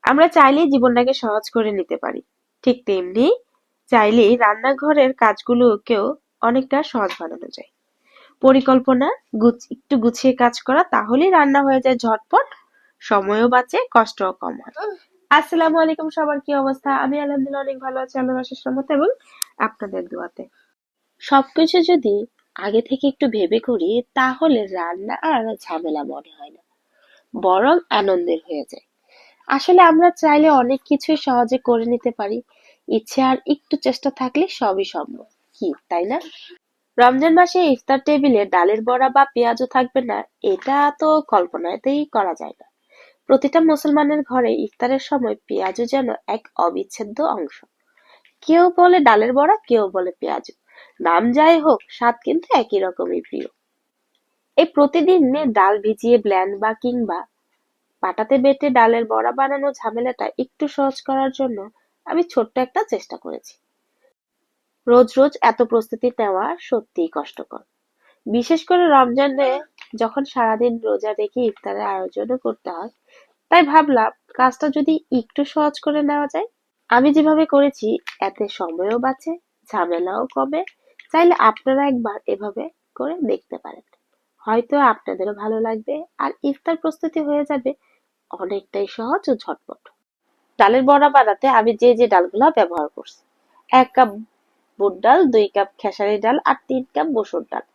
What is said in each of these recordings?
আমরা চাইলেই জীবনটাকে সহজ করে নিতে পারি, ঠিক তেমনি চাইলেই রান্নাঘরের কাজগুলোকেও অনেকটা সহজ বানানো যায়। পরিকল্পনা, একটু গুছিয়ে কাজ করা, তাহলেই রান্না হয়ে যায় ঝটপট, সময়ও বাঁচে, কষ্টও কম হয়। আসসালামু আলাইকুম, সবার কি অবস্থা? আমি আলহামদুলিল্লাহ অনেক ভালো আছি আল্লাহর অশেষ রহমতে এবং আপনাদের দোয়াতে। সবকিছু যদি আগে থেকে একটু ভেবে করি, তাহলে রান্না আর ঝামেলা মনে হয় না, বরং আনন্দের হয়ে যায়। আসলে আমরা চাইলে অনেক কিছুই সহজে করে নিতে পারি, ইচ্ছে আর একটু চেষ্টা থাকলে সবই সম্ভব, কি তাই না? রমজান মাসে ইফতার টেবিলে ডালের বড়া বা পেঁয়াজও থাকবে না, এটা তো কল্পনাতেই করা যায় না। প্রতিটা মুসলমানের ঘরে ইফতারের সময় পেঁয়াজও যেন এক অবিচ্ছেদ্য অংশ। কেউ বলে ডালের বড়া, কেউ বলে পেঁয়াজ, নাম যাই হোক, স্বাদ কিন্তু একই রকমই প্রিয়। এই প্রতিদিন ডাল ভিজিয়ে ব্ল্যান্ড বা কিংবা পাটাতে বেটে ডালের বড়া বানানো ঝামেলাটা একটু সহজ করার জন্য আমি ছোট্ট একটা চেষ্টা করেছি। রোজ রোজ এত প্রস্তুতি নেওয়া সত্যিই কষ্টকর, বিশেষ করে রমজানে যখন সারাদিন রোজা রেখে ইফতারের আয়োজনও করতে হয়। তাই ভাবলাম কাজটা যদি একটু সহজ করে নেওয়া যায়। আমি যেভাবে করেছি এতে সময়ও বাঁচে, ঝামেলাও কমে। চাইলে আপনারা একবার এভাবে করে দেখতে পারেন, হয়তো আপনাদেরও ভালো লাগবে আর ইফতার প্রস্তুতি হয়ে যাবে অনেকটাই সহজ ও ঝটপট। ডালের বড়া বানাতে আমি যে যে ডালগুলা ব্যবহার করছি: 1 কাপ বুট ডাল, 2 কাপ খেসারি ডাল আর 3 কাপ মসুর ডাল।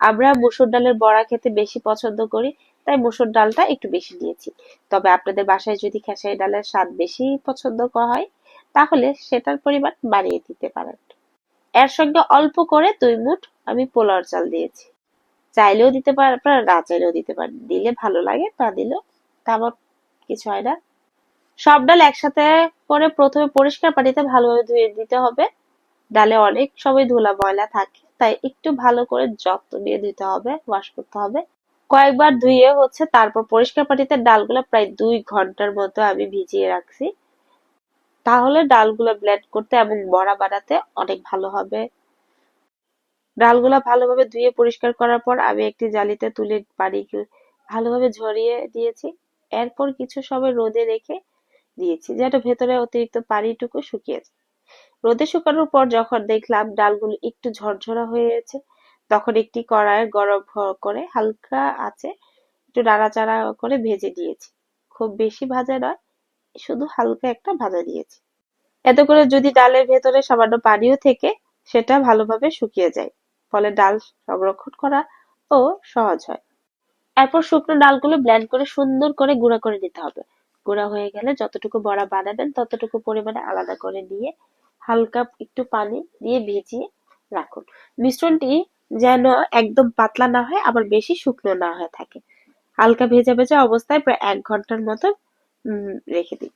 আমরা মসুর ডালের বড়া খেতে বেশি পছন্দ করি, তাই মসুর ডালটা একটু বেশি নিয়েছি। তবে আপনাদের বাসায় যদি খেসারি ডালের স্বাদ বেশি পছন্দ করা হয়, তাহলে সেটার পরিমাণ বাড়িয়ে দিতে পারেন। এর সঙ্গে অল্প করে 2 মুঠ আমি পোলাওর চাল দিয়েছি। চাইলেও দিতে পারেন, আপনারা না চাইলেও দিতে পারেন, দিলে ভালো লাগে, না দিলেও তেমন কিছু হয় না। সব ডাল একসাথে করে প্রথমে পরিষ্কার পানিতে ভালোভাবে ধুয়ে দিতে হবে। ডালে অনেক সময় ধুলা ময়লা থাকে, তাই একটু ভালো করে যত্ন নিয়ে ধুতে হবে, ওয়াশ করতে হবে। কয়েকবার ধুয়ে তারপর পরিষ্কার পানিতে ডালগুলো প্রায় 2 ঘন্টার মতো আমি ভিজিয়ে রাখছি। তাহলে ডালগুলো ব্লেন্ড করতে এবং বড়া বানাতে অনেক ভালো হবে। ডালগুলা ভালোভাবে ধুয়ে পরিষ্কার করার পর আমি একটি জালিতে তুলে পানি ভালোভাবে ঝরিয়ে দিয়েছি। এরপর কিছু সময় রোদে রেখে দিয়েছি, যেন ভেতরে অতিরিক্ত পানিটুকু শুকিয়ে যায়। রোদে শুকানোর পর যখন দেখলাম ডালগুলো একটু ঝরঝরা হয়েছে, তখন একটি কড়াইয়ে গরম করে হালকা আঁচে একটু নাড়াচাড়া করে ভেজে নিয়েছি। খুব বেশি ভাজা নয়, শুধু হালকা একটা ভাজা দিয়েছি। এতে করে যদি ডালের ভেতরে সামান্য পানিও থেকে, সেটা ভালোভাবে শুকিয়ে যায়, ফলে ডাল সংরক্ষণ করা ও সহজ হয়। এরপর শুকনো ডালগুলো ব্লেন্ড করে সুন্দর করে গুঁড়া করে নিতে হবে। গুঁড়া হয়ে গেলে যতটুকু বড়া বানাবেন ততটুকু পরিমাণে আলাদা করে নিয়ে হালকা একটু পানি দিয়ে ভিজিয়ে রাখুন। মিশ্রণটি যেন একদম পাতলা না হয়, আবার বেশি শুকনো না হয়ে থাকে। হালকা ভেজা ভেজা অবস্থায় প্রায় 1 ঘন্টার মতো রেখে দিন।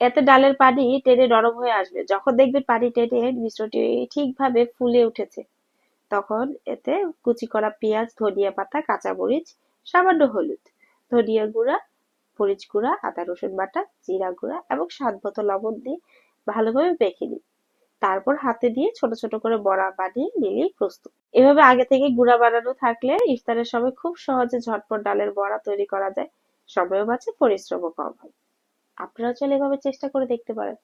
এতে ডালের পানি টেনে নরম হয়ে আসবে। যখন দেখবেন পানি টেনে মিশ্রণটি ঠিকভাবে ফুলে উঠেছে, তখন এতে কুচি করা পেঁয়াজ, ধনিয়া পাতা, কাঁচামরিচ, সামান্য হলুদ, ধনিয়া গুঁড়া, মরিচ গুঁড়া, আদা রসুন বাটা, জিরা গুঁড়া এবং স্বাদমতো লবণ দিয়ে ভালোভাবে মেখে নিন। তারপর হাতে দিয়ে ছোট ছোট করে বড়া বানিয়ে নিলেই প্রস্তুত। এভাবে আগে থেকে গুঁড়া বানানো থাকলে ইফতারের সময় খুব সহজে ঝটপট ডালের বড়া তৈরি করা যায়। সময়ও বাঁচে, পরিশ্রমও কম হয়। আপনারাও চাইলে এভাবে চেষ্টা করে দেখতে পারেন।